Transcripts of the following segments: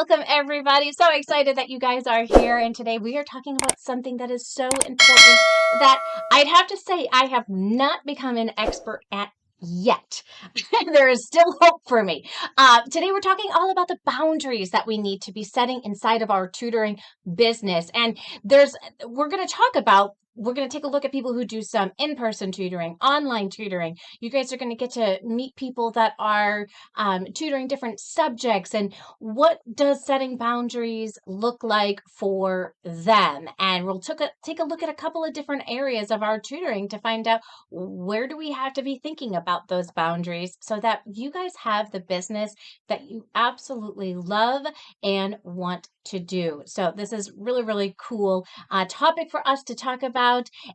Welcome, everybody. So excited that you guys are here. And today we are talking about something that is so important that I'd have to say I have not become an expert at yet. There is still hope for me. Today we're talking all about the boundaries that we need to be setting inside of our tutoring business. And we're going to talk about we're going to take a look at people who do some in-person tutoring, online tutoring. You guys are going to get to meet people that are tutoring different subjects, and what does setting boundaries look like for them? And we'll take a look at a couple of different areas of our tutoring to find out where do we have to be thinking about those boundaries so that you guys have the business that you absolutely love and want to do. So this is really, really cool topic for us to talk about.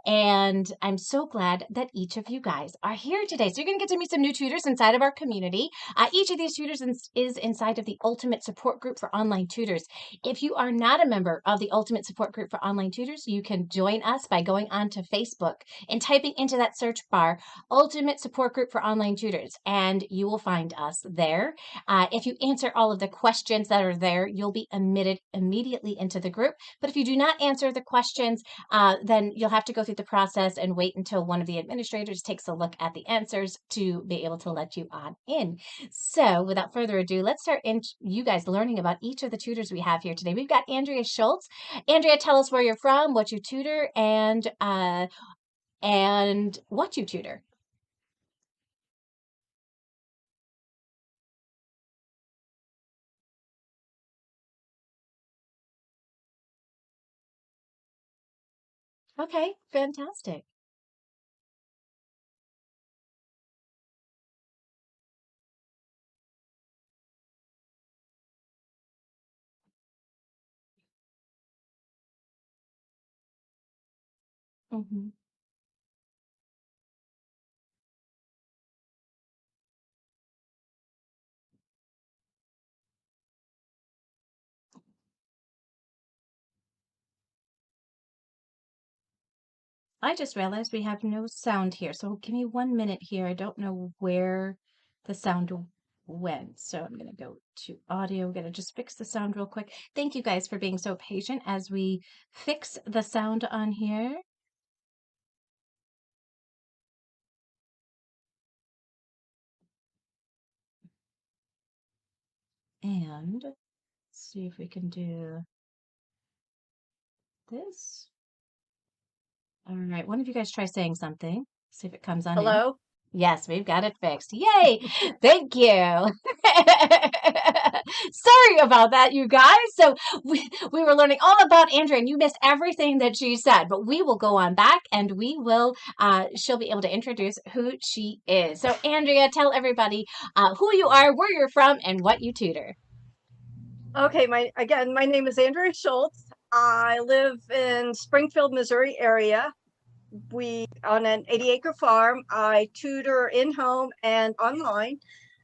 And I'm so glad that each of you guys are here today. So you're going to get to meet some new tutors inside of our community. Each of these tutors is inside of the Ultimate Support Group for Online Tutors. If you are not a member of the Ultimate Support Group for Online Tutors, you can join us by going onto Facebook and typing into that search bar, Ultimate Support Group for Online Tutors, and you will find us there. If you answer all of the questions that are there, you'll be admitted immediately into the group. But if you do not answer the questions, then you'll have to go through the process and wait until one of the administrators takes a look at the answers to be able to let you on in. So without further ado, let's start you guys learning about each of the tutors we have here today. We've got Andrea Schultz. Andrea, tell us where you're from, what you tutor, and what you tutor. Okay, fantastic. Mm-hmm. I just realized we have no sound here, so give me 1 minute here. I don't know where the sound went, so I'm going to go to audio. We're going to just fix the sound real quick. Thank you guys for being so patient as we fix the sound on here. And see if we can do this. All right, one of you guys try saying something. See if it comes on in. Hello? Yes, we've got it fixed. Yay! Thank you. Sorry about that, you guys. So we were learning all about Andrea, and you missed everything that she said. But we will go on back, and we will. She'll be able to introduce who she is. So Andrea, tell everybody who you are, where you're from, and what you tutor. Okay, my name is Andrea Schultz. I live in Springfield, Missouri area. We on an 80-acre farm. I tutor in-home and online.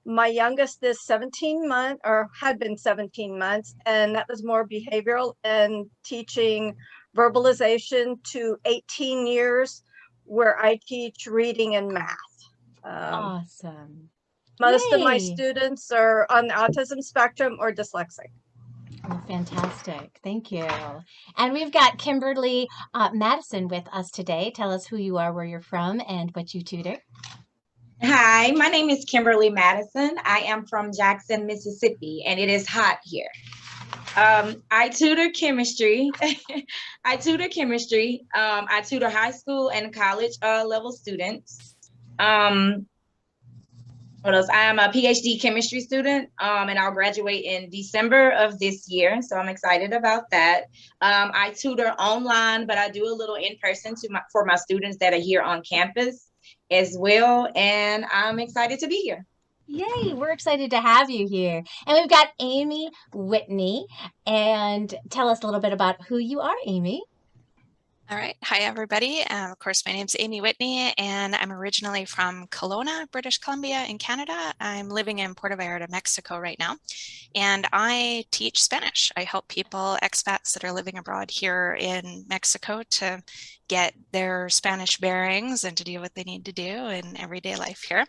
My youngest is 17 months, or had been 17 months, and that was more behavioral and teaching verbalization to 18 years, where I teach reading and math. Awesome. Most of my Yay. students are on the autism spectrum or dyslexic. Well, fantastic. Thank you. And we've got Kimberly Madison with us today. Tell us who you are, where you're from, and what you tutor. Hi, my name is Kimberly Madison. I am from Jackson, Mississippi, and it is hot here. I tutor chemistry. I tutor chemistry. I tutor high school and college level students. What else? I am a PhD chemistry student, and I'll graduate in December of this year. So I'm excited about that. I tutor online, but I do a little in person for my students that are here on campus as well. And I'm excited to be here. Yay, we're excited to have you here. And we've got Amy Whitney. And tell us a little bit about who you are, Amy. All right. Hi, everybody. Of course, my name's Amy Whitney, and I'm originally from Kelowna, British Columbia in Canada. I'm living in Puerto Vallarta, Mexico right now, and I teach Spanish. I help people, expats that are living abroad here in Mexico, to get their Spanish bearings and to do what they need to do in everyday life here.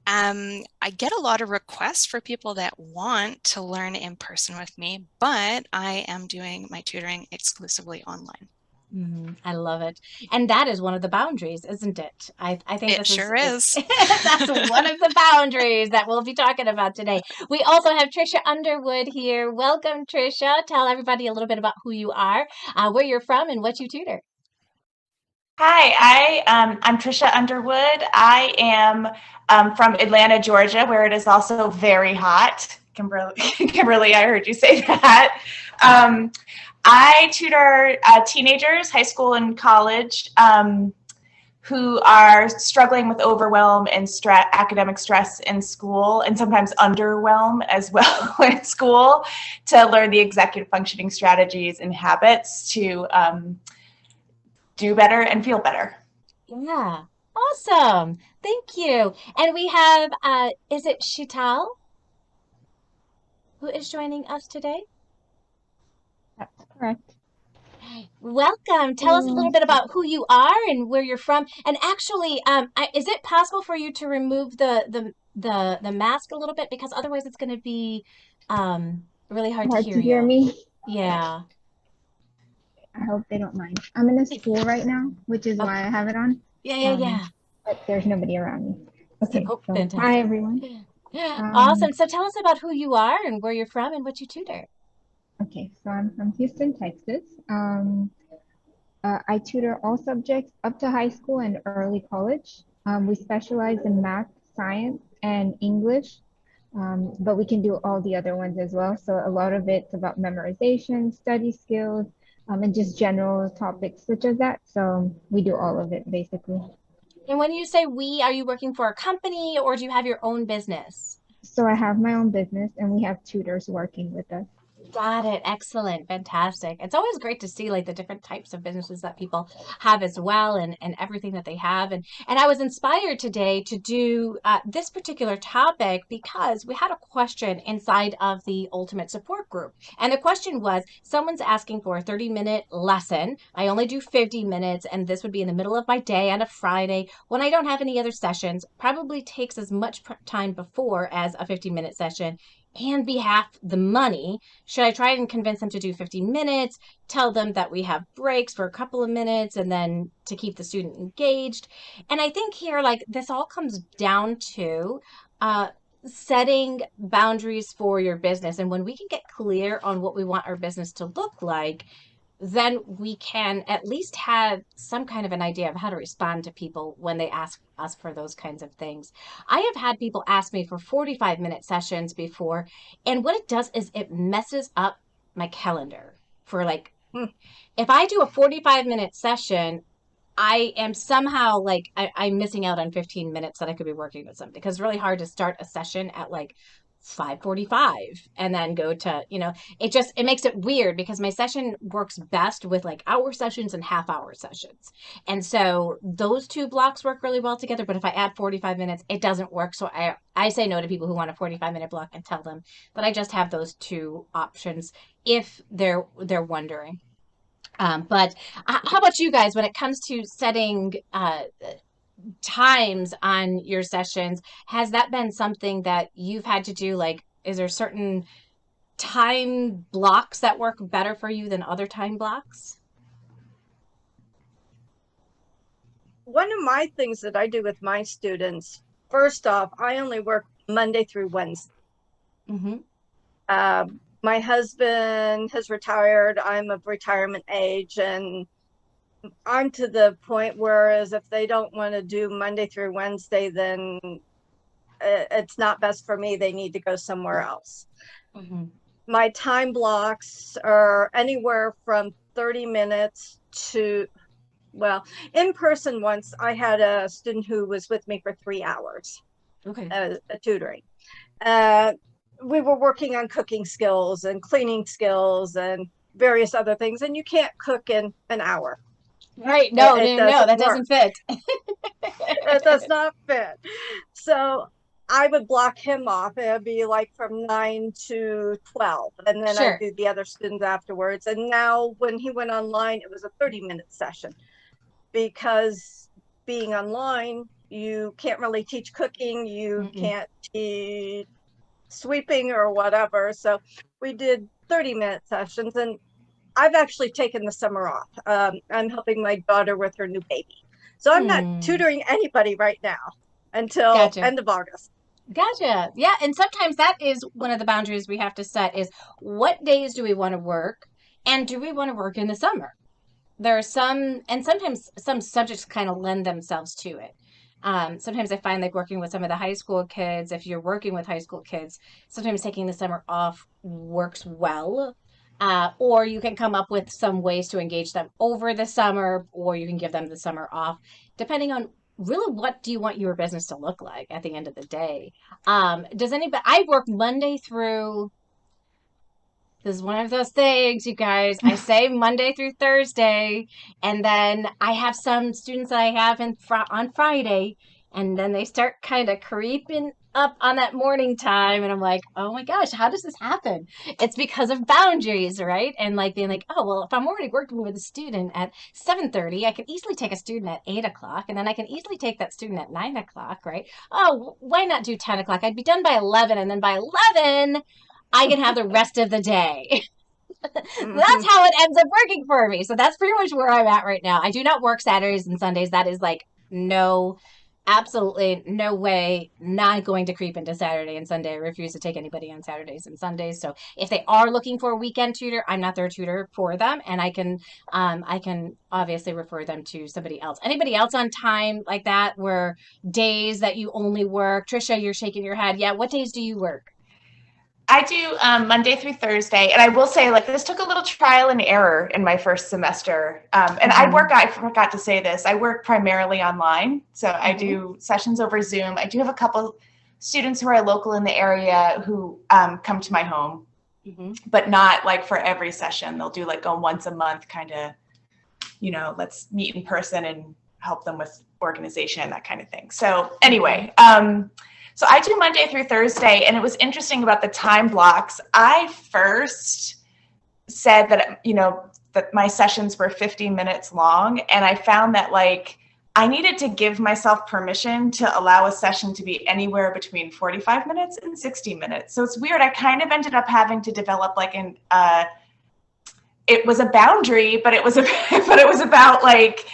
I get a lot of requests for people that want to learn in person with me, but I am doing my tutoring exclusively online. I love it. And that is one of the boundaries, isn't it? I think It sure is. that's one of the boundaries that we'll be talking about today. We also have Tricia Underwood here. Welcome, Tricia. Tell everybody a little bit about who you are, where you're from, and what you tutor. Hi, I'm Tricia Underwood. I am from Atlanta, Georgia, where it is also very hot. Kimberly, I heard you say that. I tutor teenagers, high school and college, who are struggling with overwhelm and academic stress in school, and sometimes underwhelm as well in school, to learn the executive functioning strategies and habits to do better and feel better. Yeah. Awesome. Thank you. And we have, is it Shital who is joining us today? That's correct. Welcome. Tell us a little bit about who you are and where you're from. And actually, is it possible for you to remove the mask a little bit, because otherwise it's going to be really hard to Hard hear to hear you. me. Yeah. I hope they don't mind. I'm in a school right now, which is why I have it on. Yeah. But there's nobody around me. Okay, So, so fantastic. hi everyone. Awesome. So tell us about who you are and where you're from and what you tutor. Okay, so I'm from Houston, Texas. I tutor all subjects up to high school and early college. We specialize in math, science, and English, but we can do all the other ones as well. So a lot of it's about memorization, study skills, and just general topics such as that. So we do all of it basically. And when you say we, are you working for a company or do you have your own business? So I have my own business and we have tutors working with us. Got it. Excellent. Fantastic. It's always great to see like the different types of businesses that people have as well, and everything that they have. And I was inspired today to do this particular topic because we had a question inside of the Ultimate Support Group. And the question was, someone's asking for a 30-minute lesson. I only do 50 minutes, and this would be in the middle of my day on a Friday when I don't have any other sessions. Probably takes as much time before as a 50-minute session and be half the money. Should I try and convince them to do 50 minutes, tell them that we have breaks for a couple of minutes, and then to keep the student engaged? And I think here, like, this all comes down to setting boundaries for your business. And when we can get clear on what we want our business to look like, then we can at least have some kind of an idea of how to respond to people when they ask us for those kinds of things. I have had people ask me for 45-minute sessions before, and what it does is it messes up my calendar for like, if I do a 45-minute session, I am somehow like I'm missing out on 15 minutes that I could be working with something, because it's really hard to start a session at like 5:45 and then go to, it makes it weird because my session works best with like hour sessions and half-hour sessions. And so those two blocks work really well together, but if I add 45 minutes, it doesn't work. So I say no to people who want a 45-minute block and tell them that I just have those two options if they're wondering. But how about you guys when it comes to setting times on your sessions? Has that been something that you've had to do? Like, is there certain time blocks that work better for you than other time blocks? One of my things that I do with my students, first off, I only work Monday through Wednesday. My husband has retired. I'm of retirement age, and I'm to the point whereas if they don't want to do Monday through Wednesday, then it's not best for me. They need to go somewhere else. My time blocks are anywhere from 30 minutes to, well, in person once I had a student who was with me for 3 hours. Okay. Tutoring. We were working on cooking skills and cleaning skills and various other things, and you can't cook in an hour. Right. No, It no, no, doesn't that work. doesn't fit. It does not fit. So I would block him off. It would be like from 9 to 12. And then I Sure. do the other students afterwards. And now when he went online, it was a 30-minute session, because being online, you can't really teach cooking. You can't teach sweeping or whatever. So we did 30-minute sessions, and I've actually taken the summer off. I'm helping my daughter with her new baby. So I'm not tutoring anybody right now until Gotcha. end of August. Gotcha. Yeah, and sometimes that is one of the boundaries we have to set is what days do we want to work and do we want to work in the summer? There are some, and sometimes some subjects kind of lend themselves to it. Sometimes I find like working with some of the high school kids, if you're working with high school kids, sometimes taking the summer off works well. Or you can come up with some ways to engage them over the summer, or you can give them the summer off, depending on really what do you want your business to look like at the end of the day. Does anybody, I work Monday through, this is one of those things, you guys. I say Monday through Thursday, and then I have some students that I have on Friday, and then they start kind of creeping up on that morning time, and I'm like, oh my gosh, how does this happen? It's because of boundaries, right? And like being like, oh well, if I'm already working with a student at 7:30, I can easily take a student at 8 o'clock, and then I can easily take that student at 9 o'clock, right? Oh, why not do 10 o'clock? I'd be done by 11, and then by 11. I can have the rest of the day. That's how it ends up working for me. So that's pretty much where I'm at right now. I do not work Saturdays and Sundays. That is like no, absolutely no way, not going to creep into Saturday and Sunday. I refuse to take anybody on Saturdays and Sundays. So if they are looking for a weekend tutor, I'm not their tutor for them, and I can obviously refer them to somebody else. Anybody else on time like that, where days that you only work? Tricia, you're shaking your head. Yeah, what days do you work? I do Monday through Thursday, and I will say, like, this took a little trial and error in my first semester. And I forgot to say this, I work primarily online. So I do sessions over Zoom. I do have a couple students who are local in the area who come to my home, but not like for every session. They'll do like a once a month kind of, let's meet in person and help them with organization, that kind of thing. So anyway, so I do Monday through Thursday, and it was interesting about the time blocks. I first said that, that my sessions were 50 minutes long, and I found that like I needed to give myself permission to allow a session to be anywhere between 45 minutes and 60 minutes. So it's weird. I kind of ended up having to develop like it was a boundary, but it was about like,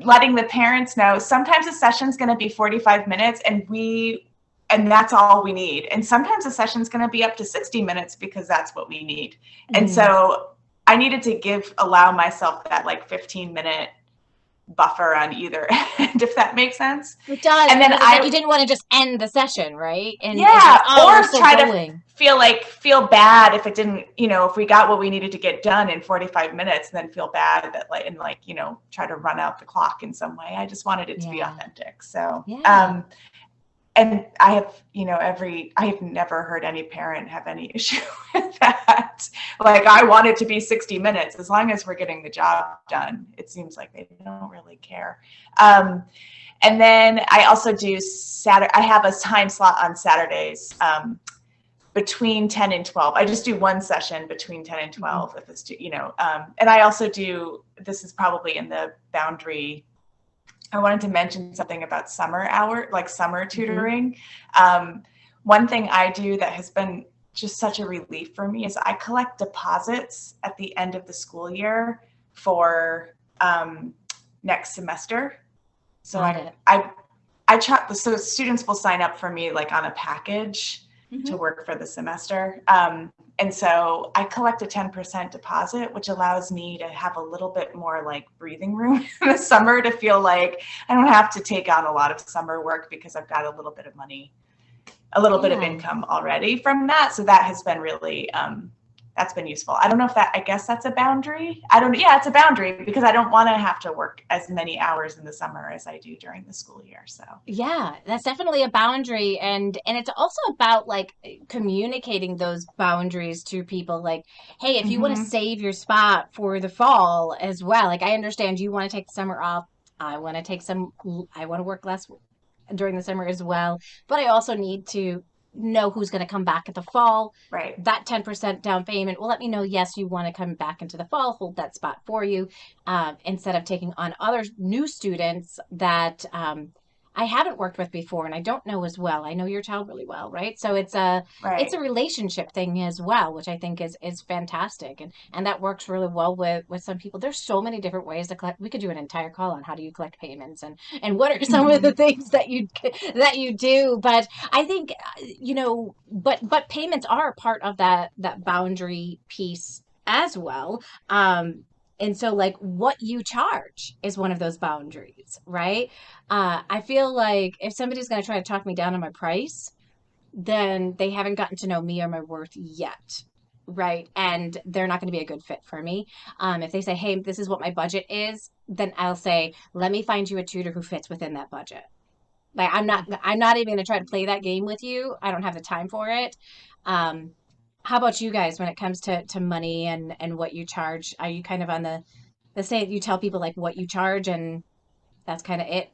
letting the parents know sometimes a session's going to be 45 minutes and that's all we need. And sometimes a session's going to be up to 60 minutes because that's what we need. And so I needed to allow myself that like 15-minute buffer on either end, if that makes sense. It does. And then you didn't want to just end the session, right? And or try to feel bad if it didn't, if we got what we needed to get done in 45 minutes, and then feel bad that try to run out the clock in some way. I just wanted it to be authentic. So, and I have, I have never heard any parent have any issue with that. Like, I want it to be 60 minutes. As long as we're getting the job done, it seems like they don't really care. And then I also do I have a time slot on Saturdays between 10 and 12. I just do one session between 10 and 12 if it's, and I also do, this is probably in the boundary, I wanted to mention something about summer tutoring. One thing I do that has been just such a relief for me is I collect deposits at the end of the school year for next semester. So so students will sign up for me like on a package to work for the semester. And so I collect a 10% deposit, which allows me to have a little bit more like breathing room in the summer to feel like I don't have to take on a lot of summer work because I've got a little bit of money, a little bit of income already from that. So that has been really, that's been useful. I don't know if I guess that's a boundary. Yeah, it's a boundary because I don't want to have to work as many hours in the summer as I do during the school year. So Yeah, that's definitely a boundary. And it's also about like communicating those boundaries to people. Like, hey, if you want to save your spot for the fall as well, like I understand you want to take the summer off. I want to work less during the summer as well. But I also need to know who's going to come back at the fall. right. That 10% down payment will let me know, yes, you want to come back into the fall, hold that spot for you, instead of taking on other new students that I haven't worked with before and I don't know as well. I know your child really well, right? So it's a relationship thing as well, which I think is fantastic, and that works really well with some people. There's so many different ways to collect. We could do an entire call on how do you collect payments and what are some of the things that you do. But I think but payments are a part of that boundary piece as well. And so like what you charge is one of those boundaries, right? I feel like if somebody's going to try to talk me down on my price, then they haven't gotten to know me or my worth yet. Right. And they're not going to be a good fit for me. If they say, hey, this is what my budget is, then I'll say, let me find you a tutor who fits within that budget. Like I'm not even going to try to play that game with you. I don't have the time for it. How about you guys when it comes to money and what you charge? Are you kind of on the say you tell people like what you charge and that's kind of it?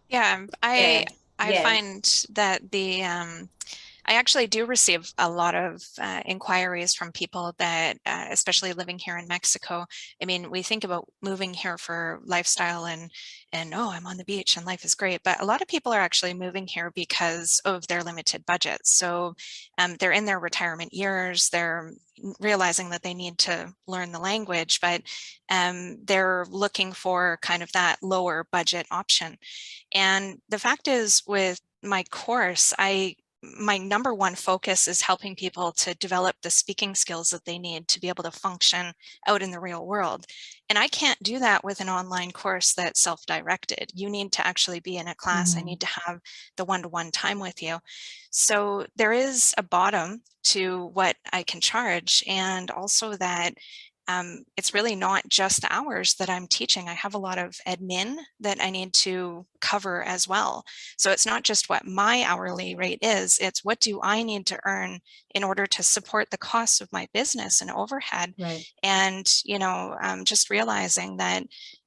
Yeah, Yeah. I Yeah. find that I actually do receive a lot of inquiries from people that, especially living here in Mexico. I mean, we think about moving here for lifestyle and oh, I'm on the beach and life is great. But a lot of people are actually moving here because of their limited budgets. So they're in their retirement years. They're realizing that they need to learn the language, but they're looking for kind of that lower budget option. And the fact is, with my course, my number one focus is helping people to develop the speaking skills that they need to be able to function out in the real world. And I can't do that with an online course that's self-directed. You need to actually be in a class. I need to have the one-to-one time with you. So there is a bottom to what I can charge, and also that it's really not just the hours that I'm teaching. I have a lot of admin that I need to cover as well. So it's not just what my hourly rate is, it's what do I need to earn in order to support the costs of my business and overhead. Right. And, just realizing that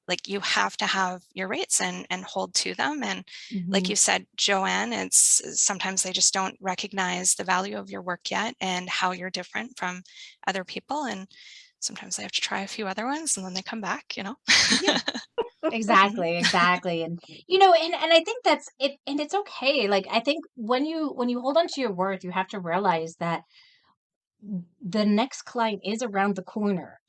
like you have to have your rates and hold to them. And like you said, Joanne, it's sometimes they just don't recognize the value of your work yet and how you're different from other people. And sometimes they have to try a few other ones and then they come back, Yeah. Exactly. And and I think that's it, and it's okay. Like I think when you hold on to your worth, you have to realize that the next client is around the corner.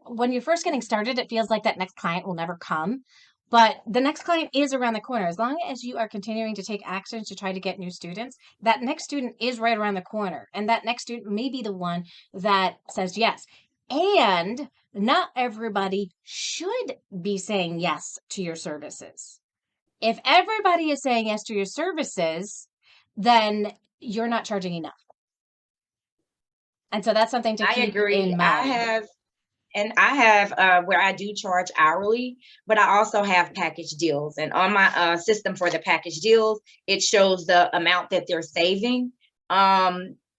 When you're first getting started, it feels like that next client will never come. But the next client is around the corner. As long as you are continuing to take actions to try to get new students, that next student is right around the corner. And that next student may be the one that says yes. And not everybody should be saying yes to your services. If everybody is saying yes to your services, then you're not charging enough. And so that's something to I keep agree. in mind. I have where I do charge hourly, but I also have package deals. And on my system for the package deals, it shows the amount that they're saving.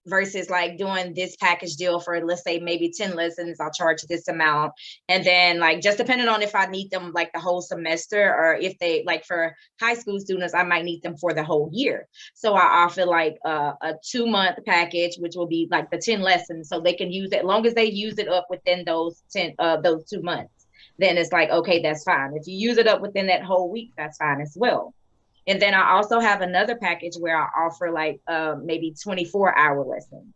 Versus like doing this package deal for, let's say, maybe 10 lessons, I'll charge this amount. And then like, just depending on if I need them like the whole semester, or if they like for high school students, I might need them for the whole year. So I offer like a 2-month package, which will be like the 10 lessons. So they can use it, as long as they use it up within those 2 months, then it's like, okay, that's fine. If you use it up within that whole week, that's fine as well. And then I also have another package where I offer like maybe 24-hour lessons.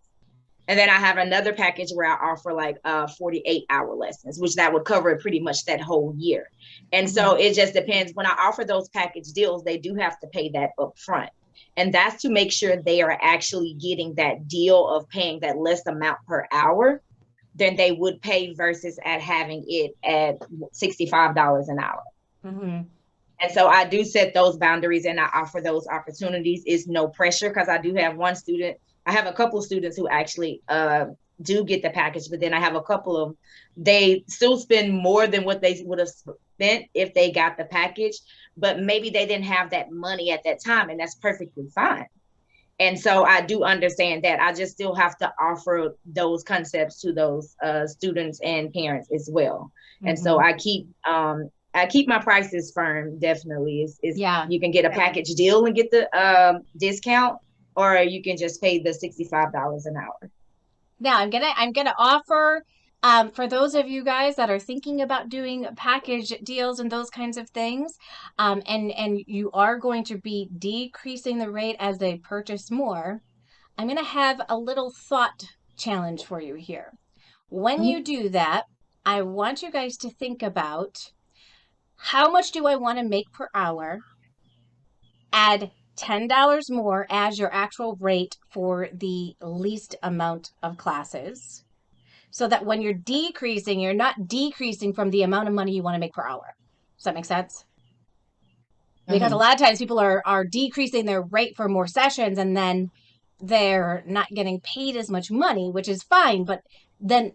And then I have another package where I offer like 48-hour lessons, which that would cover pretty much that whole year. And so it just depends. When I offer those package deals, they do have to pay that up front. And that's to make sure they are actually getting that deal of paying that less amount per hour than they would pay versus at having it at $65 an hour. And so I do set those boundaries and I offer those opportunities. It's no pressure, because I do have one student. I have a couple of students who actually do get the package, but then I have a couple of, they still spend more than what they would have spent if they got the package, but maybe they didn't have that money at that time, and that's perfectly fine. And so I do understand that. I just still have to offer those concepts to those students and parents as well. And so I keep my prices firm. Definitely, you can get a package deal and get the discount, or you can just pay the $65 an hour. Now I'm gonna offer, for those of you guys that are thinking about doing package deals and those kinds of things, and you are going to be decreasing the rate as they purchase more, I'm gonna have a little thought challenge for you here. When you do that, I want you guys to think about, how much do I want to make per hour? Add $10 more as your actual rate for the least amount of classes, so that when you're decreasing, you're not decreasing from the amount of money you want to make per hour. Does that make sense? Because a lot of times people are decreasing their rate for more sessions, and then they're not getting paid as much money, which is fine. But then,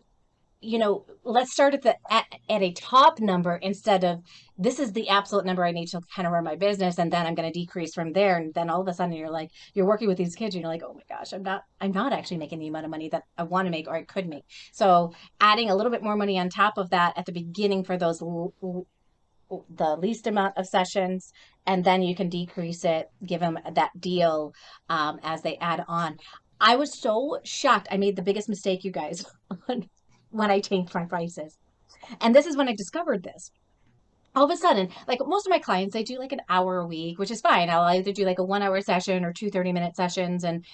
let's start at a top number, instead of, this is the absolute number I need to kind of run my business, and then I'm going to decrease from there. And then all of a sudden you're working with these kids, and you're like, oh my gosh, I'm not actually making the amount of money that I want to make, or I could make. So adding a little bit more money on top of that at the beginning for those the least amount of sessions, and then you can decrease it, give them that deal as they add on. I was so shocked. I made the biggest mistake, you guys, when I changed my prices. And this is when I discovered this. All of a sudden, like most of my clients, they do like an hour a week, which is fine. I'll either do like a 1 hour session or 2 30-minute sessions. And,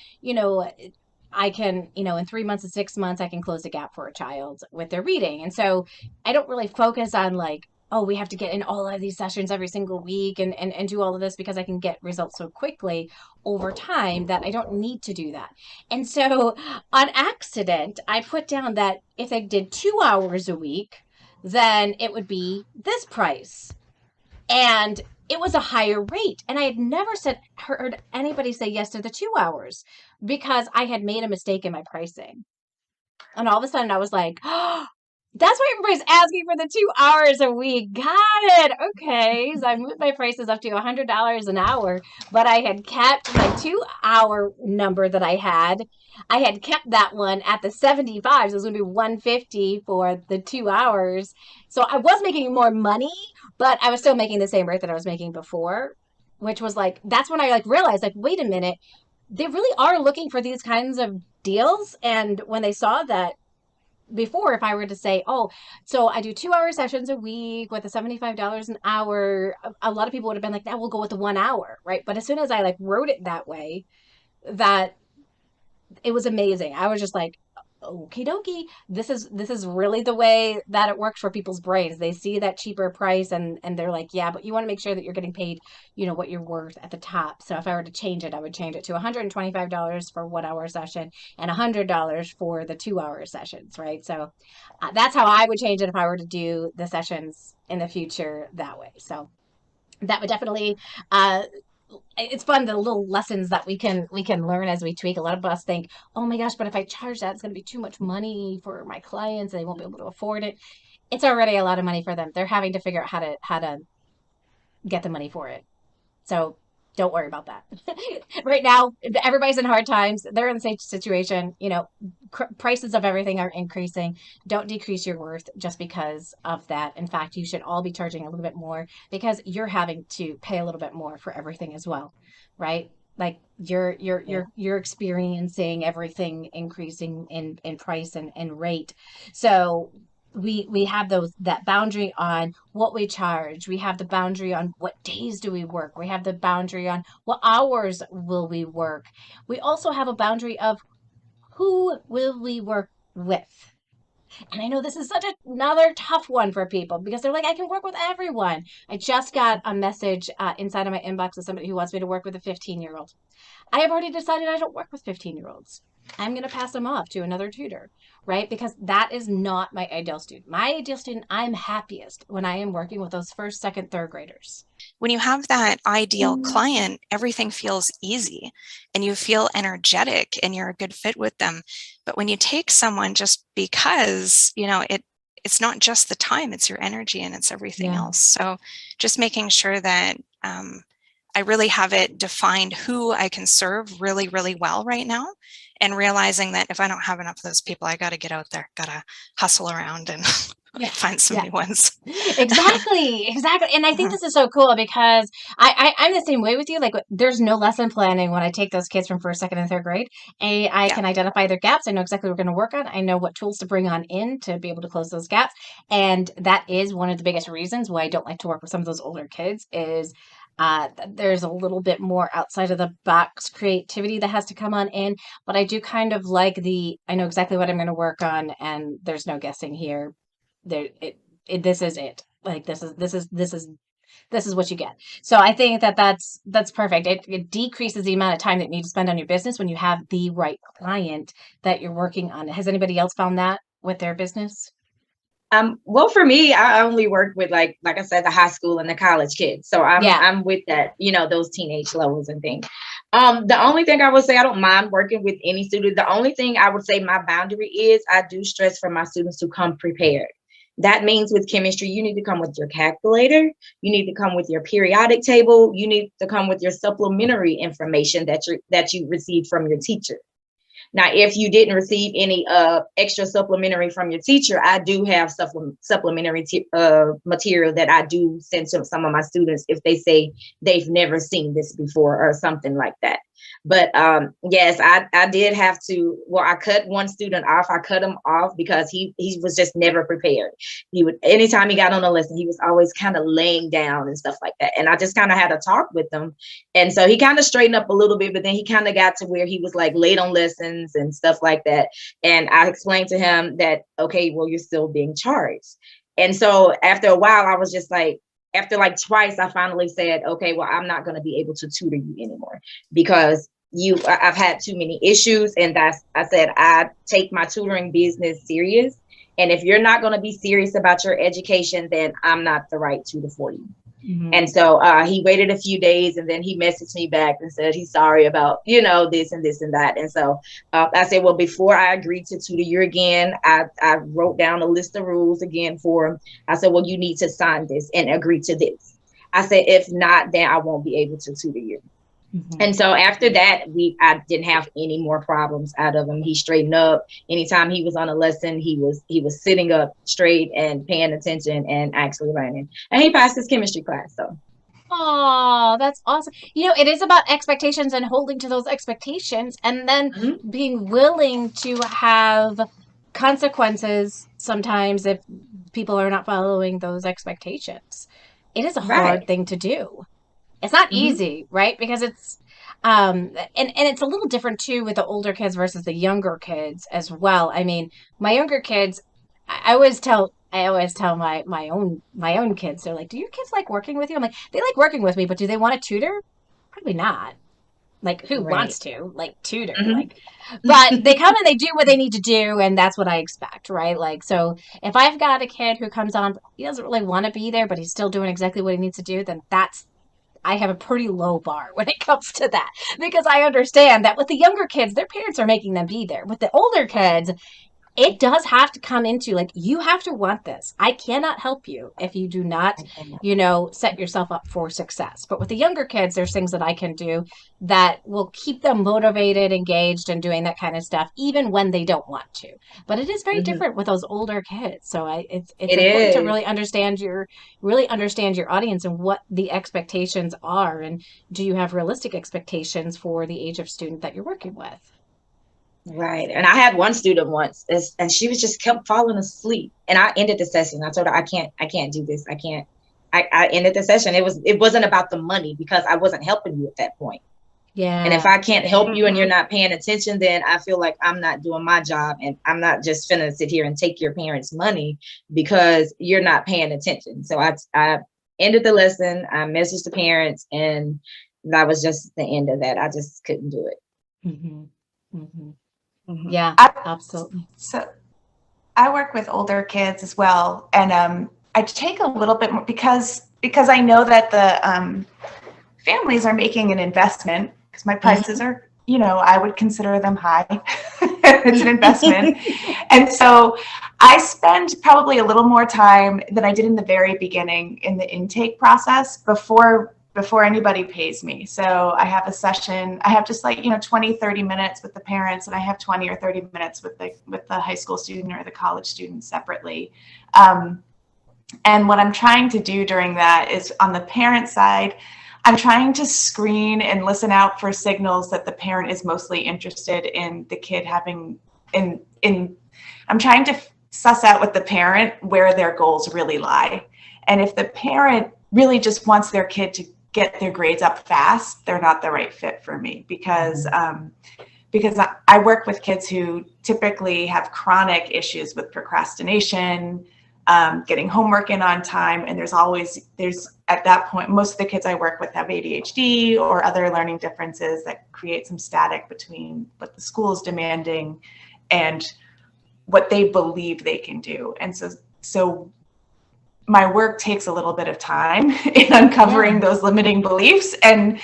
I can, in 3 months to 6 months, I can close the gap for a child with their reading. And so I don't really focus on like, oh, we have to get in all of these sessions every single week and do all of this, because I can get results so quickly over time that I don't need to do that. And so on accident, I put down that if they did 2 hours a week, then it would be this price. And it was a higher rate. And I had never heard anybody say yes to the 2 hours, because I had made a mistake in my pricing. And all of a sudden I was like, oh, that's why everybody's asking for the 2 hours a week. Got it. Okay. So I moved my prices up to $100 an hour, but I had kept my 2 hour number that I had. I had kept that one at the 75. So it was going to be $150 for the 2 hours. So I was making more money, but I was still making the same rate that I was making before, which was like, that's when I realized, wait a minute, they really are looking for these kinds of deals. And when they saw that, before, if I were to say, oh, so I do 2 hour sessions a week with a $75 an hour, a lot of people would have been like, that will go with the 1 hour, right? But as soon as I wrote it that way, that it was amazing. I was just like, okie dokie, this is really the way that it works for people's brains. They see that cheaper price and they're like, yeah, but you want to make sure that you're getting paid, what you're worth at the top. So if I were to change it, I would change it to $125 for 1 hour session and $100 for the 2 hour sessions, right? So that's how I would change it if I were to do the sessions in the future that way. So that would definitely, it's fun, the little lessons that we can learn as we tweak. A lot of us think, oh my gosh, but if I charge that, it's going to be too much money for my clients. They won't be able to afford it. It's already a lot of money for them. They're having to figure out how to get the money for it. So don't worry about that. Right now, everybody's in hard times. They're in the same situation. Prices of everything are increasing. Don't decrease your worth just because of that. In fact, you should all be charging a little bit more, because you're having to pay a little bit more for everything as well, right? Like you're experiencing everything increasing in price and rate. So we have that boundary on what we charge. We have the boundary on what days do we work. We have the boundary on what hours will we work. We also have a boundary of who will we work with. And I know this is such another tough one for people, because they're like, I can work with everyone. I just got a message inside of my inbox of somebody who wants me to work with a 15-year-old. I have already decided I don't work with 15-year-olds. I'm going to pass them off to another tutor, right? Because that is not my ideal student. My ideal student, I'm happiest when I am working with those first, second, third graders. When you have that ideal client, everything feels easy and you feel energetic and you're a good fit with them. But when you take someone just because, it's not just the time, it's your energy and it's everything else. So just making sure that I really have it defined who I can serve really, really well right now, and realizing that if I don't have enough of those people, I got to get out there, got to hustle around and find some new ones. Exactly. And I think this is so cool because I'm the same way with you. Like, there's no lesson planning when I take those kids from first, second, and third grade. I can identify their gaps. I know exactly what we're going to work on. I know what tools to bring on in to be able to close those gaps. And that is one of the biggest reasons why I don't like to work with some of those older kids is there's a little bit more outside of the box creativity that has to come on in. But I do kind of like I know exactly what I'm going to work on, and there's no guessing here. This is it. Like, this is what you get. So I think that's perfect. It decreases the amount of time that you need to spend on your business when you have the right client that you're working on. Has anybody else found that with their business? Well, for me, I only work with like I said, the high school and the college kids. So I'm with that, those teenage levels and things. The only thing I would say, I don't mind working with any student. The only thing I would say my boundary is I do stress for my students to come prepared. That means with chemistry, you need to come with your calculator. You need to come with your periodic table. You need to come with your supplementary information that you received from your teacher. Now, if you didn't receive any extra supplementary from your teacher, I do have supplementary material that I do send to some of my students if they say they've never seen this before or something like that. But yes, I did have to. Well, I cut one student off. I cut him off because he was just never prepared. Anytime he got on a lesson, he was always kind of laying down and stuff like that. And I just kind of had to talk with him. And so he kind of straightened up a little bit, but then he kind of got to where he was like late on lessons and stuff like that. And I explained to him that, okay, well, you're still being charged. And so after a while, I was just like, after like twice, I finally said, okay, well, I'm not going to be able to tutor you anymore because I've had too many issues. And I said, I take my tutoring business serious. And if you're not going to be serious about your education, then I'm not the right tutor for you. Mm-hmm. And so he waited a few days and then he messaged me back and said he's sorry about, this and this and that. And so I said, well, before I agreed to tutor you again, I wrote down a list of rules again for him. I said, well, you need to sign this and agree to this. I said, if not, then I won't be able to tutor you. Mm-hmm. And so after that, I didn't have any more problems out of him. He straightened up. Anytime he was on a lesson, he was sitting up straight and paying attention and actually learning. And he passed his chemistry class. So. Oh, that's awesome. It is about expectations and holding to those expectations and then being willing to have consequences sometimes if people are not following those expectations. It is a hard thing to do. It's not easy, right? Because it's, and it's a little different too with the older kids versus the younger kids as well. I mean, my younger kids, I always tell my own kids, they're like, do your kids like working with you? I'm like, they like working with me, but do they want to tutor? Probably not. Like, who wants to tutor? But they come and they do what they need to do, and that's what I expect, right? Like, so if I've got a kid who comes on, he doesn't really want to be there, but he's still doing exactly what he needs to do, then I have a pretty low bar when it comes to that because I understand that with the younger kids, their parents are making them be there. With the older kids, it does have to come into like, you have to want this. I cannot help you if you do not, set yourself up for success. But with the younger kids, there's things that I can do that will keep them motivated, engaged, and doing that kind of stuff, even when they don't want to. But it is very different with those older kids. So it's important to really understand your audience and what the expectations are. And do you have realistic expectations for the age of student that you're working with? Right. And I had one student once and she was just kept falling asleep. And I ended the session. I told her, I can't do this. I ended the session. It wasn't about the money because I wasn't helping you at that point. Yeah. And if I can't help you and you're not paying attention, then I feel like I'm not doing my job and I'm not just finna sit here and take your parents' money because you're not paying attention. So I ended the lesson. I messaged the parents and that was just the end of that. I just couldn't do it. Mm-hmm. Mm-hmm. Mm-hmm. Yeah, absolutely. So I work with older kids as well. And I take a little bit more because I know that the families are making an investment because my prices are I would consider them high. It's an investment. And so I spend probably a little more time than I did in the very beginning in the intake process before anybody pays me. So I have a session, I have just 20, 30 minutes with the parents, and I have 20 or 30 minutes with the high school student or the college student separately. And what I'm trying to do during that is, on the parent side, I'm trying to screen and listen out for signals that the parent is mostly interested in the kid having I'm trying to suss out with the parent where their goals really lie. And if the parent really just wants their kid to get their grades up fast, they're not the right fit for me, because I work with kids who typically have chronic issues with procrastination, getting homework in on time. And there's at that point, most of the kids I work with have ADHD or other learning differences that create some static between what the school is demanding and what they believe they can do. And so my work takes a little bit of time in uncovering those limiting beliefs and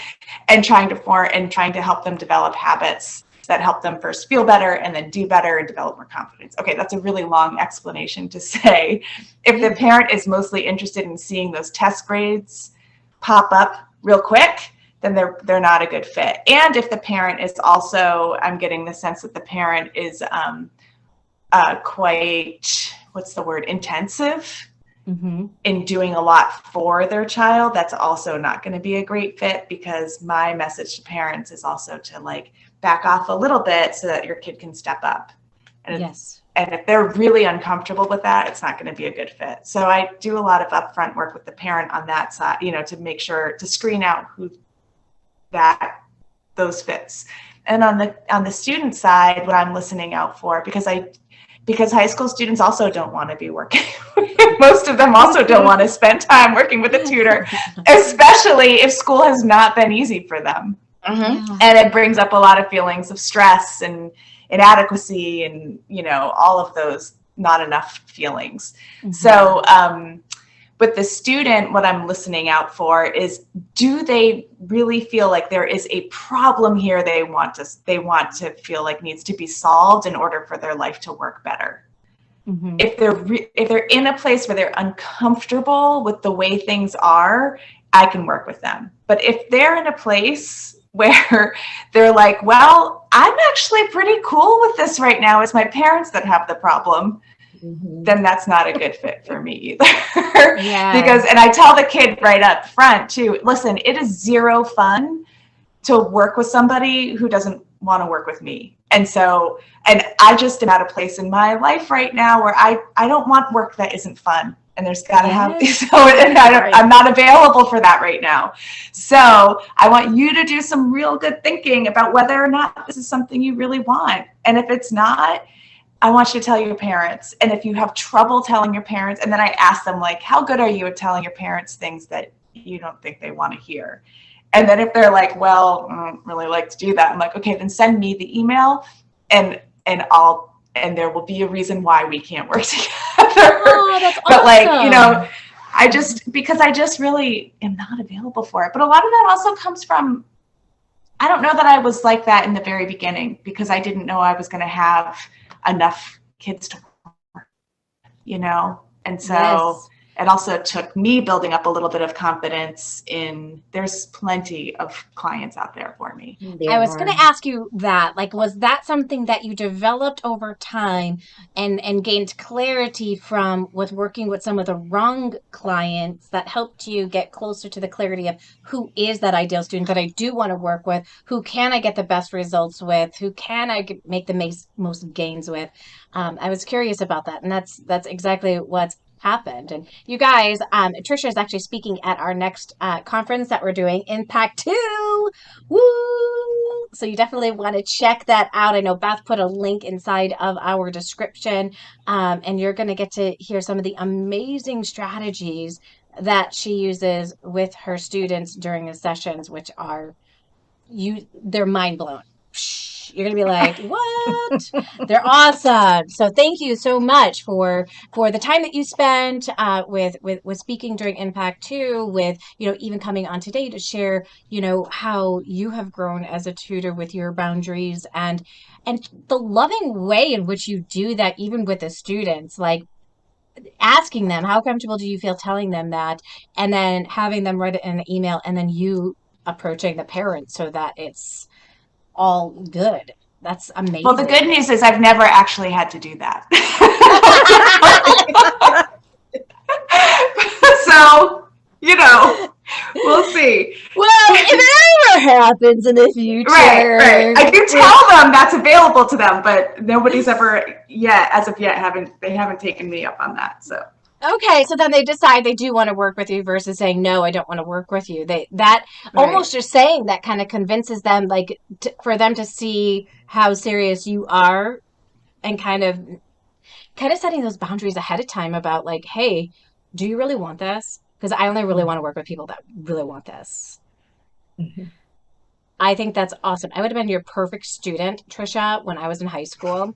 trying to help them develop habits that help them first feel better and then do better and develop more confidence. Okay, that's a really long explanation to say, if the parent is mostly interested in seeing those test grades pop up real quick, then they're not a good fit. And if the parent is also, I'm getting the sense that the parent is quite, intensive in doing a lot for their child, that's also not going to be a great fit, because my message to parents is also to back off a little bit so that your kid can step up. And and if they're really uncomfortable with that, it's not going to be a good fit. So I do a lot of upfront work with the parent on that side, to make sure to screen out who those fits. And on the student side, what I'm listening out for, because high school students also don't want to be working. Most of them also don't want to spend time working with a tutor, especially if school has not been easy for them. And it brings up a lot of feelings of stress and inadequacy and, all of those not enough feelings. So with the student, what I'm listening out for is, do they really feel like there is a problem here they want to feel like needs to be solved in order for their life to work better? If they're in a place where they're uncomfortable with the way things are, I can work with them. But if they're in a place where they're like, well, I'm actually pretty cool with this right now, it's my parents that have the problem, then that's not a good fit for me either. Because, and I tell the kid right up front too, listen, it is zero fun to work with somebody who doesn't want to work with me. And I just am at a place in my life right now where I don't want work that isn't fun. And there's got to have, I'm not available for that right now. So I want you to do some real good thinking about whether or not this is something you really want. And if it's not, I want you to tell your parents. And if you have trouble telling your parents, and then I ask them, how good are you at telling your parents things that you don't think they want to hear? And then if they're like, well, I don't really like to do that, I'm like, okay, then send me the email and there will be a reason why we can't work together. Oh, that's but awesome. because I just really am not available for it. But a lot of that also comes from, I don't know that I was like that in the very beginning, because I didn't know I was going to have enough kids to work, and so it also took me building up a little bit of confidence in, there's plenty of clients out there for me. I was going to ask you that, was that something that you developed over time and gained clarity from with working with some of the wrong clients that helped you get closer to the clarity of who is that ideal student that I do want to work with, who can I get the best results with, who can I make the most gains with? I was curious about that. And that's exactly what's happened. And you guys, Tricia is actually speaking at our next conference that we're doing, Impact 2. Woo! So you definitely want to check that out. I know Beth put a link inside of our description, and you're going to get to hear some of the amazing strategies that she uses with her students during the sessions, which are they're mind blown. huge. You're gonna be like, what? They're awesome. So thank you so much for the time that you spent with speaking during Impact 2, with even coming on today to share how you have grown as a tutor with your boundaries, and the loving way in which you do that, even with the students, like asking them, how comfortable do you feel telling them that, and then having them write it in an email, and then you approaching the parents so that it's all good. That's amazing. Well, the good news is I've never actually had to do that. So, we'll see. Well, if it ever happens in the future. Right. I do tell them that's available to them, but nobody's ever yet, as of yet, haven't taken me up on that. So. Okay, so then they decide they do want to work with you versus saying, no, I don't want to work with you. Almost just saying that kind of convinces them, like, for them to see how serious you are, and kind of setting those boundaries ahead of time about, like, hey, do you really want this? Because I only really want to work with people that really want this. Mm-hmm. I think that's awesome. I would have been your perfect student, Tricia, when I was in high school.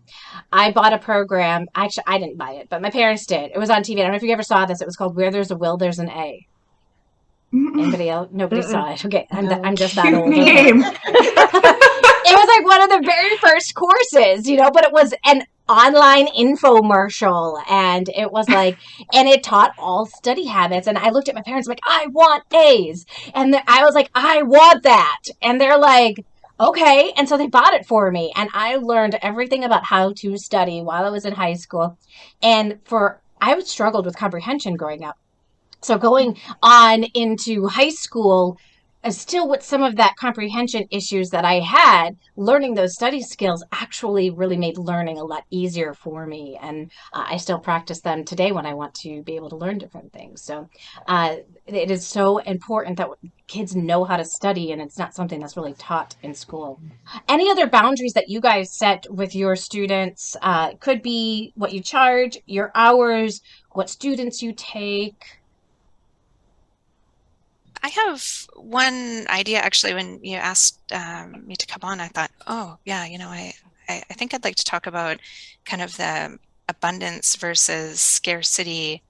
I bought a program. Actually, I didn't buy it, but my parents did. It was on TV. I don't know if you ever saw this. It was called Where There's a Will, There's an A. Anybody else? Nobody saw it. Okay, I'm just that old. Name. It was like one of the very first courses, but it was an online infomercial, and it was like, and it taught all study habits. And I looked at my parents like, I want A's, and I was like, I want that, and they're like, okay. And so they bought it for me, and I learned everything about how to study while I was in high school. And I struggled with comprehension growing up. So going on into high school, still with some of that comprehension issues that I had, learning those study skills actually really made learning a lot easier for me. And I still practice them today when I want to be able to learn different things. So it is so important that kids know how to study, and it's not something that's really taught in school. Any other boundaries that you guys set with your students? Could be what you charge, your hours, what students you take. I have one idea, actually. When you asked me to come on, I thought, oh, yeah, I think I'd like to talk about kind of the abundance versus scarcity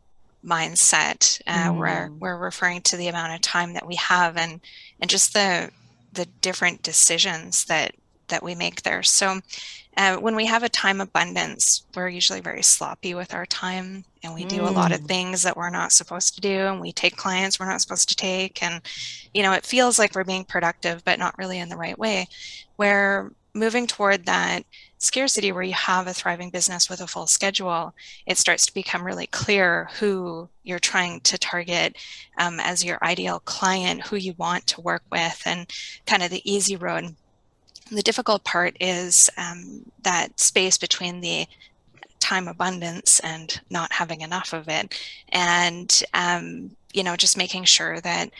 mindset, where we're referring to the amount of time that we have, and just the different decisions that we make there. So when we have a time abundance, we're usually very sloppy with our time, and we do a lot of things that we're not supposed to do, and we take clients we're not supposed to take, and it feels like we're being productive, but not really in the right way. Where moving toward that scarcity, where you have a thriving business with a full schedule, it starts to become really clear who you're trying to target as your ideal client, who you want to work with, and kind of the easy road. The difficult part is that space between the time abundance and not having enough of it, and just making sure that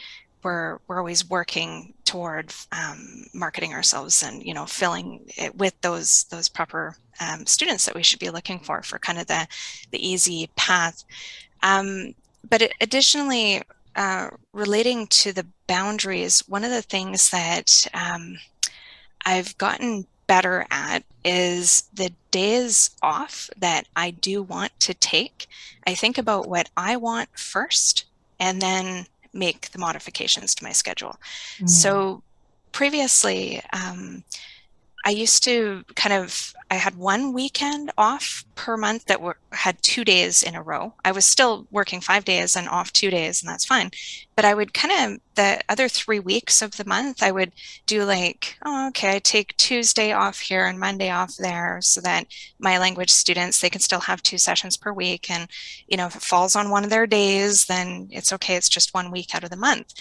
we're always working toward marketing ourselves and filling it with those proper students that we should be looking for kind of the easy path. But additionally, relating to the boundaries, one of the things that I've gotten better at is the days off that I do want to take. I think about what I want first, and then make the modifications to my schedule. So previously, I used to I had one weekend off per month that had 2 days in a row. I was still working 5 days and off 2 days, and that's fine. But I would the other 3 weeks of the month, I would do like, oh, okay, I take Tuesday off here and Monday off there, so that my language students, they can still have 2 sessions per week. And, if it falls on one of their days, then it's okay. It's just 1 week out of the month.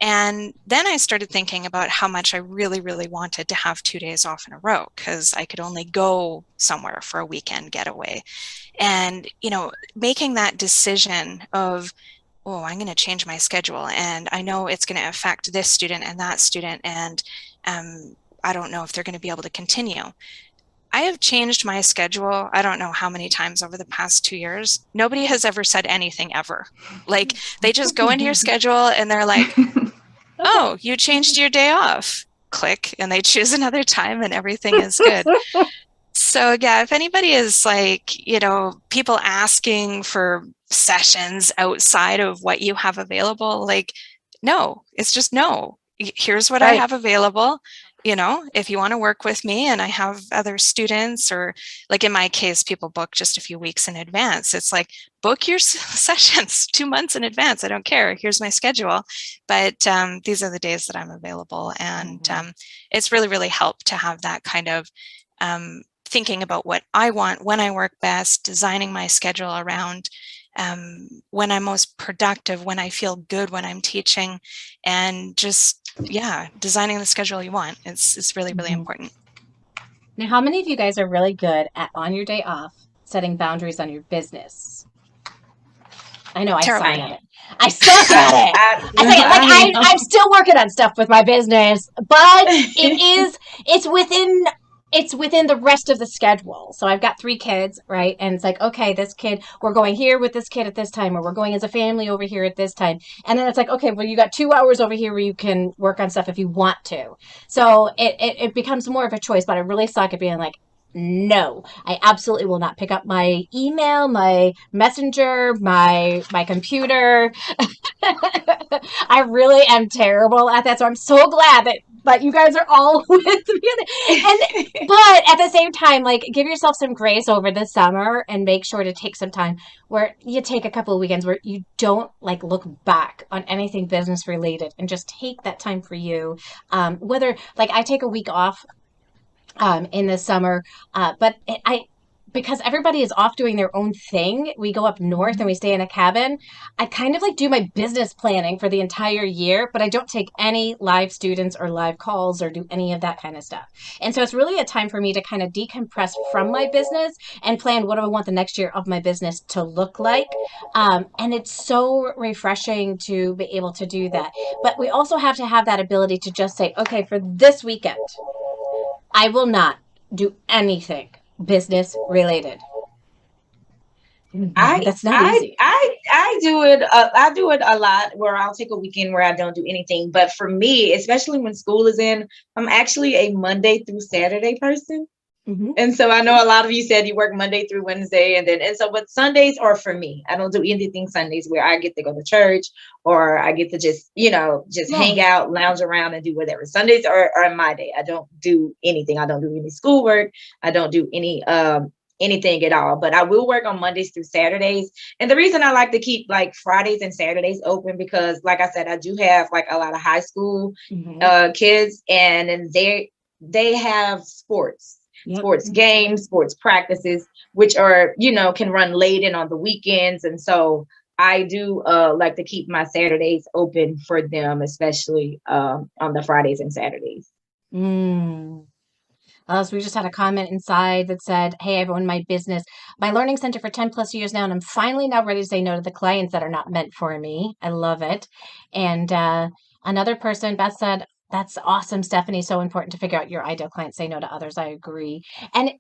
And then I started thinking about how much I really, really wanted to have 2 days off in a row, because I could only go somewhere for a weekend getaway. And, making that decision of, oh, I'm going to change my schedule, and I know it's going to affect this student and that student, and I don't know if they're going to be able to continue. I have changed my schedule, I don't know how many times over the past 2 years. Nobody has ever said anything ever. Like, they just go into your schedule and they're like, oh, you changed your day off. click and they choose another time and everything is good. So yeah, if anybody is like, people asking for sessions outside of what you have available, like, no, it's just no. Here's what I have available. If you want to work with me and I have other students, or like in my case, people book just a few weeks in advance. It's like, book your sessions 2 months in advance. I don't care. Here's my schedule. But these are the days that I'm available. And it's really, really helped to have that kind of thinking about what I want, when I work best, designing my schedule around when I'm most productive, when I feel good when I'm teaching, and just, designing the schedule you want. It's really, really important. Now, how many of you guys are really good at, on your day off, setting boundaries on your business? I know I suck at it. I suck at it. I'm still working on stuff with my business, but it's within the rest of the schedule. So I've got 3 kids, right? And it's like, okay, this kid, we're going here with this kid at this time, or we're going as a family over here at this time. And then it's like, okay, well, you got 2 hours over here where you can work on stuff if you want to. So it becomes more of a choice, but I really suck at being like, no, I absolutely will not pick up my email, my messenger, my computer. I really am terrible at that. So I'm so glad that you guys are all with me. But at the same time, like, give yourself some grace over the summer and make sure to take some time where you take a couple of weekends where you don't like look back on anything business related, and just take that time for you. Whether like I take a week off in the summer, but because everybody is off doing their own thing, we go up north and we stay in a cabin. I kind of like do my business planning for the entire year, but I don't take any live students or live calls or do any of that kind of stuff. And so it's really a time for me to kind of decompress from my business and plan what do I want the next year of my business to look like. And it's so refreshing to be able to do that. But we also have to have that ability to just say, okay, for this weekend, I will not do anything business related. That's not easy. I do it. I do it a lot where I'll take a weekend where I don't do anything. But for me, especially when school is in, I'm actually a Monday through Saturday person. And so I know a lot of you said you work Monday through Wednesday, and so but Sundays are for me. I don't do anything Sundays where I get to go to church or I get to just hang out, lounge around and do whatever. Sundays are my day. I don't do anything. I don't do any schoolwork. I don't do any anything at all, but I will work on Mondays through Saturdays. And the reason I like to keep like Fridays and Saturdays open, because like I said, I do have like a lot of high school kids, and they have sports games, sports practices, which are, can run late and on the weekends. And so I do like to keep my Saturdays open for them, especially on the Fridays and Saturdays. So we just had a comment inside that said, hey, everyone, my learning center for 10 plus years now, and I'm finally now ready to say no to the clients that are not meant for me. I love it. And another person, Beth, said, that's awesome, Stephanie. So important to figure out your ideal client. Say no to others. I agree. And,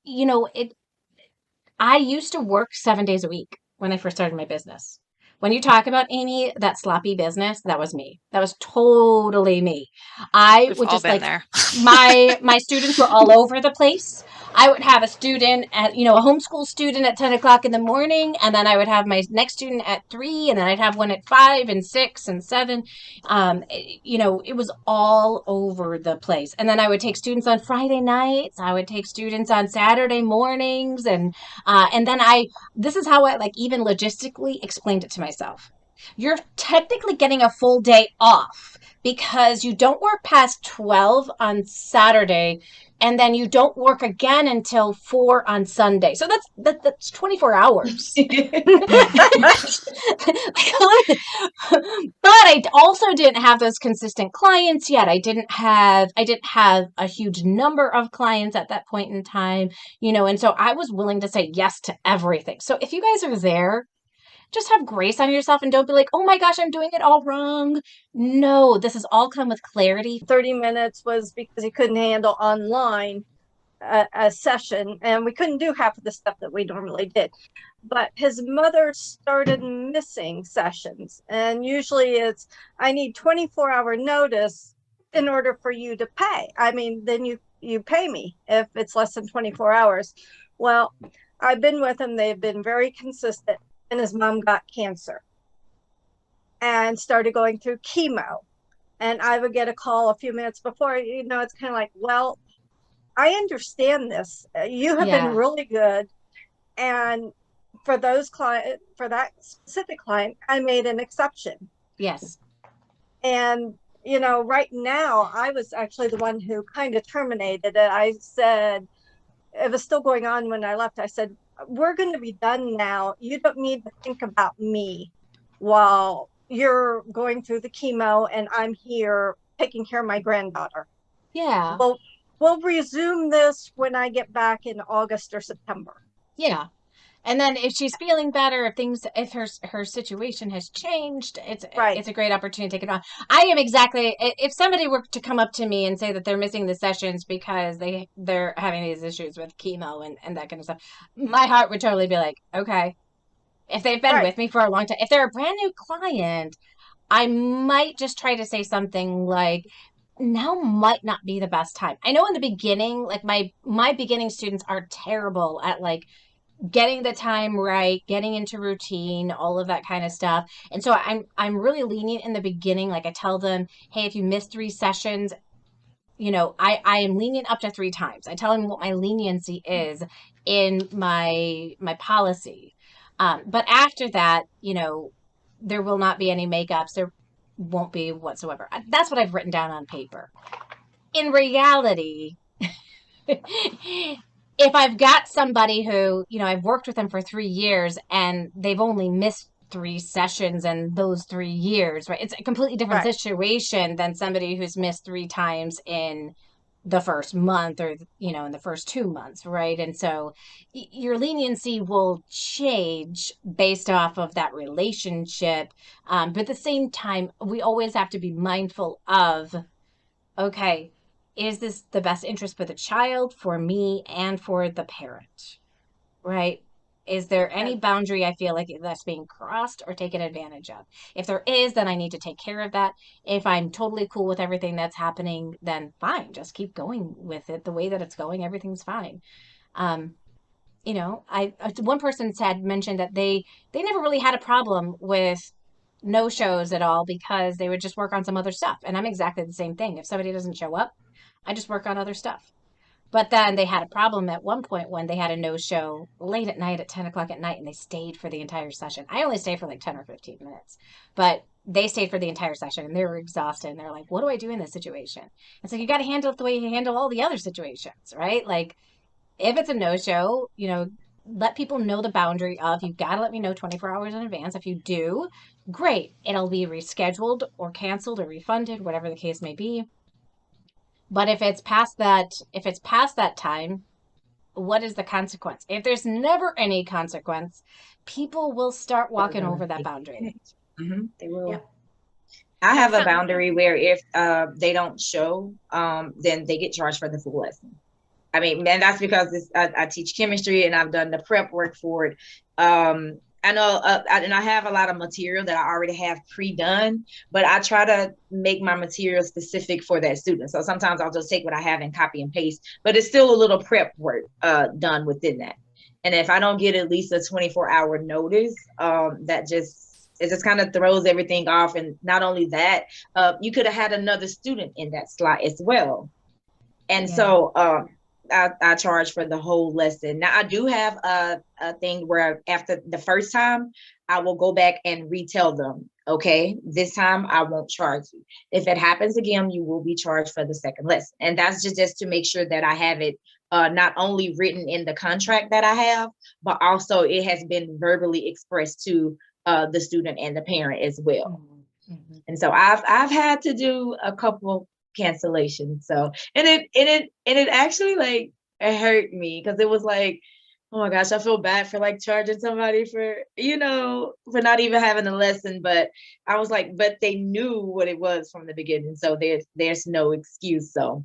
I used to work 7 days a week when I first started my business. When you talk about, Amy, that sloppy business, that was me. That was totally me. We've all been there. my students were all over the place. I would have a student at, a homeschool student at 10 o'clock in the morning. And then I would have my next student at 3. And then I'd have one at 5 and 6 and 7. It was all over the place. And then I would take students on Friday nights. I would take students on Saturday mornings. And then this is how I even logistically explained it to myself. You're technically getting a full day off because you don't work past 12 on Saturday, and then you don't work again until 4 on Sunday. So that's 24 hours. But I also didn't have those consistent clients yet. I didn't have a huge number of clients at that point in time, and so I was willing to say yes to everything. So if you guys are there, just have grace on yourself and don't be like, oh my gosh, I'm doing it all wrong. No, this has all come with clarity. 30 minutes was because he couldn't handle online a session, and we couldn't do half of the stuff that we normally did. But his mother started missing sessions, and usually I need 24-hour notice in order for you to pay. I mean, then you pay me if it's less than 24 hours. Well, I've been with him. They've been very consistent. And his mom got cancer and started going through chemo. And I would get a call a few minutes before, it's kind of like, well, I understand this. You have been Yeah. really good. And for that specific client, I made an exception. Yes. And, right now, I was actually the one who kind of terminated it. I said, it was still going on when I left. I said, we're going to be done now. You don't need to think about me while you're going through the chemo and I'm here taking care of my granddaughter. Yeah. We'll resume this when I get back in August or September. Yeah. And then if she's feeling better, if her situation has changed, it's a great opportunity to take it on. I am exactly, if somebody were to come up to me and say that they're missing the sessions because they're having these issues with chemo and that kind of stuff, my heart would totally be like, okay. If they've been with me for a long time, if they're a brand new client, I might just try to say something like, now might not be the best time. I know in the beginning, like my beginning students are terrible at like getting the time right, getting into routine, all of that kind of stuff. And so I'm really lenient in the beginning. Like I tell them, hey, if you miss 3 sessions, I am lenient up to 3 times. I tell them what my leniency is in my policy. But after that, there will not be any makeups. There won't be whatsoever. That's what I've written down on paper. In reality, if I've got somebody who, I've worked with them for 3 years and they've only missed 3 sessions in those 3 years, right? It's a completely different situation than somebody who's missed 3 times in the first month or, in the first 2 months, right? And so your leniency will change based off of that relationship. But at the same time, we always have to be mindful of, okay, is this the best interest for the child, for me, and for the parent, right? Is there any boundary I feel like that's being crossed or taken advantage of? If there is, then I need to take care of that. If I'm totally cool with everything that's happening, then fine, just keep going with it the way that it's going. Everything's fine. One person mentioned that they never really had a problem with no shows at all because they would just work on some other stuff. And I'm exactly the same thing. If somebody doesn't show up, I just work on other stuff. But then they had a problem at one point when they had a no-show late at night at 10 o'clock at night, and they stayed for the entire session. I only stayed for like 10 or 15 minutes, but they stayed for the entire session, and they were exhausted. And they're like, what do I do in this situation? And so you got to handle it the way you handle all the other situations, right? Like if it's a no-show, let people know the boundary of, you've got to let me know 24 hours in advance. If you do, great. It'll be rescheduled or canceled or refunded, whatever the case may be. But if it's past that time, what is the consequence? If there's never any consequence, people will start walking over that boundary. Mm-hmm. They will. Yep. I have a boundary where if they don't show, then they get charged for the full lesson. I mean, and that's because I teach chemistry and I've done the prep work for it. I know, and I have a lot of material that I already have pre-done, but I try to make my material specific for that student. So sometimes I'll just take what I have and copy and paste, but it's still a little prep work done within that. And if I don't get at least a 24-hour notice, it just kind of throws everything off. And not only that, you could have had another student in that slot as well. And so I charge for the whole lesson. Now I do have a thing where after the first time, I will go back and retell them, okay, this time I won't charge you. If it happens again, you will be charged for the second lesson. And that's just to make sure that I have it not only written in the contract that I have, but also it has been verbally expressed to the student and the parent as well. Mm-hmm. And so I've had to do a couple cancellation. So and it actually like it hurt me because it was like, oh my gosh, I feel bad for like charging somebody for for not even having a lesson. But I was like, but they knew what it was from the beginning, so there's no excuse. So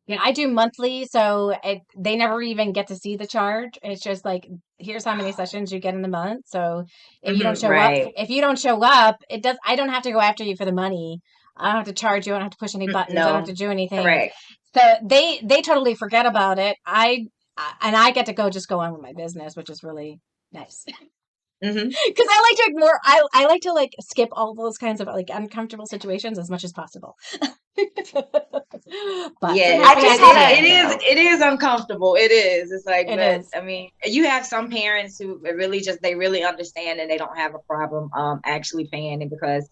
yeah, I do monthly, so they never even get to see the charge. It's just like, here's how many sessions you get in the month. So if you don't show up, I don't have to go after you for the money. I don't have to charge you. I don't have to push any buttons. I don't have No, to do anything. correct. So they totally forget about it. And I get to just go on with my business, which is really nice. Hmm. Because I like to ignore, I like to like skip all those kinds of like uncomfortable situations as much as possible. But Yes, I just had it is uncomfortable. It is. It's like, It but is. I mean, you have some parents who really they really understand and they don't have a problem actually paying it because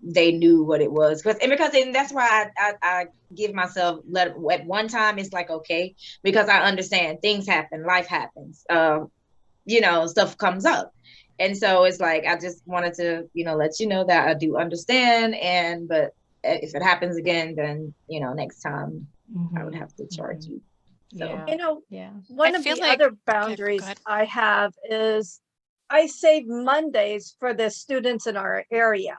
they knew what it was. And that's why I give myself at one time it's like okay, because I understand things happen, life happens. Stuff comes up. And so it's like I just wanted to, let you know that I do understand, but if it happens again, then next time I would have to charge you. So Yeah. One I of feel the like- other okay, boundaries go ahead. I have is I save Mondays for the students in our area.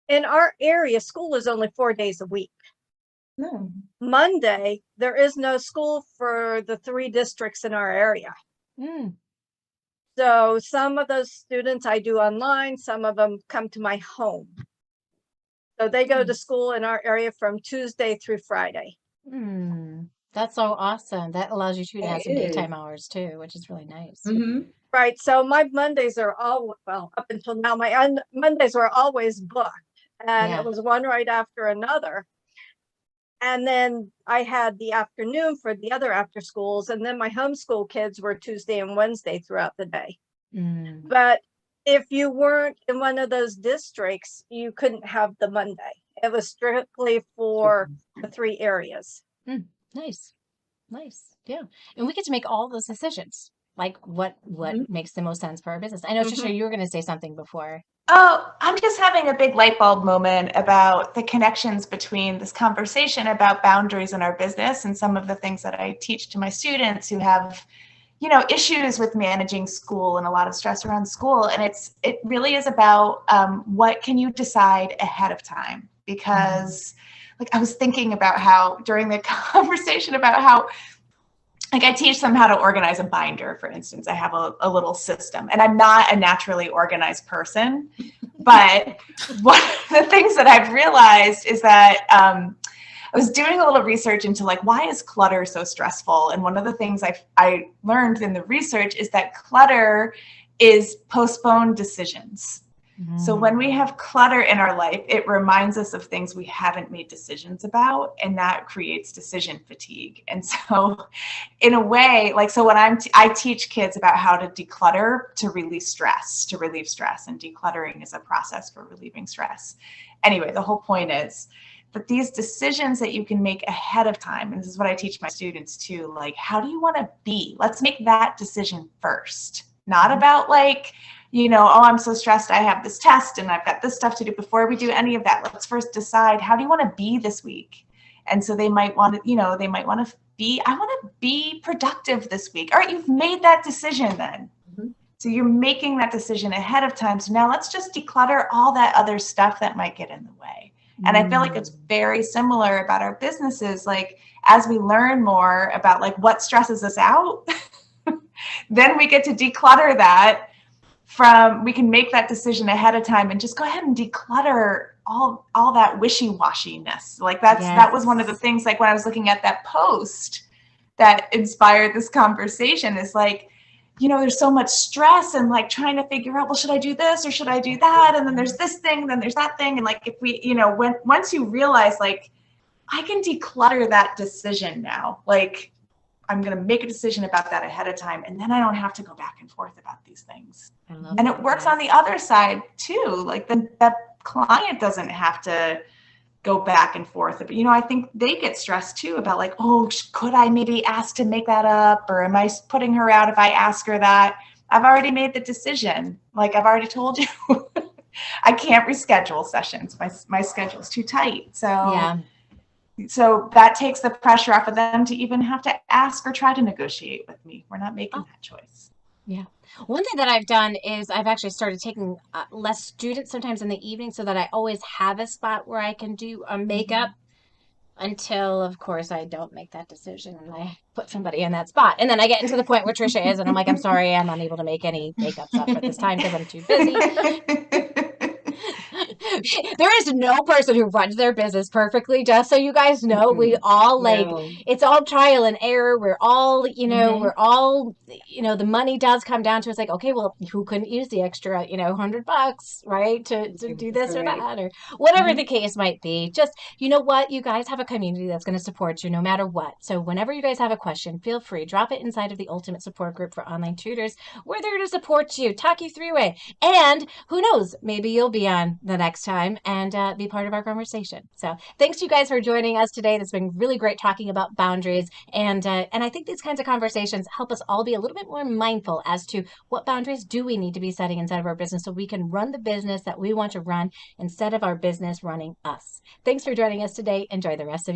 In our area, school is only 4 days a week. no. Monday, there is no school for the 3 districts in our area. Mm. So some of those students I do online, some of them come to my home. So they go to school in our area from Tuesday through Friday. That's so awesome. That allows you to have It some is. daytime hours too, which is really nice. Mm-hmm. Right. So my Mondays are up until now, my Mondays were always booked. And Yeah. it was one right after another. And then I had the afternoon for the other after schools. And then my homeschool kids were Tuesday and Wednesday throughout the day. But if you weren't in one of those districts, you couldn't have the Monday. It was strictly for the 3 areas. Nice. Yeah. And we get to make all those decisions. Like what makes the most sense for our business. I know, Tricia, you were going to say something before. Oh, I'm just having a big light bulb moment about the connections between this conversation about boundaries in our business and some of the things that I teach to my students who have, issues with managing school and a lot of stress around school. And it really is about what can you decide ahead of time? Because like I was thinking about how during the conversation about how like I teach them how to organize a binder, for instance. I have a little system, and I'm not a naturally organized person, but one of the things that I've realized is that I was doing a little research into like, why is clutter so stressful? And one of the things I learned in the research is that clutter is postponed decisions. So when we have clutter in our life, it reminds us of things we haven't made decisions about, and that creates decision fatigue. And so in a way, like, so when I teach kids about how to declutter to relieve stress, and decluttering is a process for relieving stress. Anyway, the whole point is that these decisions that you can make ahead of time, and this is what I teach my students too, like, how do you want to be? Let's make that decision first, not about like, oh, I'm so stressed, I have this test and I've got this stuff to do. Before we do any of that, let's first decide, how do you want to be this week? And so they might want to, I want to be productive this week. All right, you've made that decision then. So you're making that decision ahead of time. So now let's just declutter all that other stuff that might get in the way. And I feel like it's very similar about our businesses. Like, as we learn more about like what stresses us out, then we get to declutter that. We can make that decision ahead of time and just go ahead and declutter all that wishy-washiness. Like that was one of the things, like when I was looking at that post that inspired this conversation, is like, there's so much stress and like trying to figure out, well, should I do this or should I do that? And then there's this thing, then there's that thing. And like, if we, once you realize like, I can declutter that decision now, like I'm going to make a decision about that ahead of time. And then I don't have to go back and forth about these things. And it works on the other side too. Like that client doesn't have to go back and forth. But, I think they get stressed too about like, oh, could I maybe ask to make that up? Or am I putting her out if I ask her that? I've already made the decision. Like I've already told you, I can't reschedule sessions. My schedule's too tight. So that takes the pressure off of them to even have to ask or try to negotiate with me. We're not making that choice. Yeah. One thing that I've done is I've actually started taking less students sometimes in the evening so that I always have a spot where I can do a makeup until, of course, I don't make that decision and I put somebody in that spot. And then I get into the point where Tricia is and I'm like, I'm sorry, I'm unable to make any makeups up at this time because I'm too busy. There is no person who runs their business perfectly, just so you guys know. We all No. it's all trial and error. We're all, Mhm. we're all, the money does come down to, it's like, okay, well, who couldn't use the extra, $100, right? To do this or Correct. that, or whatever the Mhm. case might be. Just, you know what? You guys have a community that's going to support you no matter what. So whenever you guys have a question, feel free, drop it inside of the Ultimate Support Group for Online Tutors. We're there to support you, talk you through it. And who knows, maybe you'll be on the next time and be part of our conversation. So thanks you guys for joining us today. It's been really great talking about boundaries. And I think these kinds of conversations help us all be a little bit more mindful as to what boundaries do we need to be setting inside of our business so we can run the business that we want to run instead of our business running us. Thanks for joining us today. Enjoy the rest of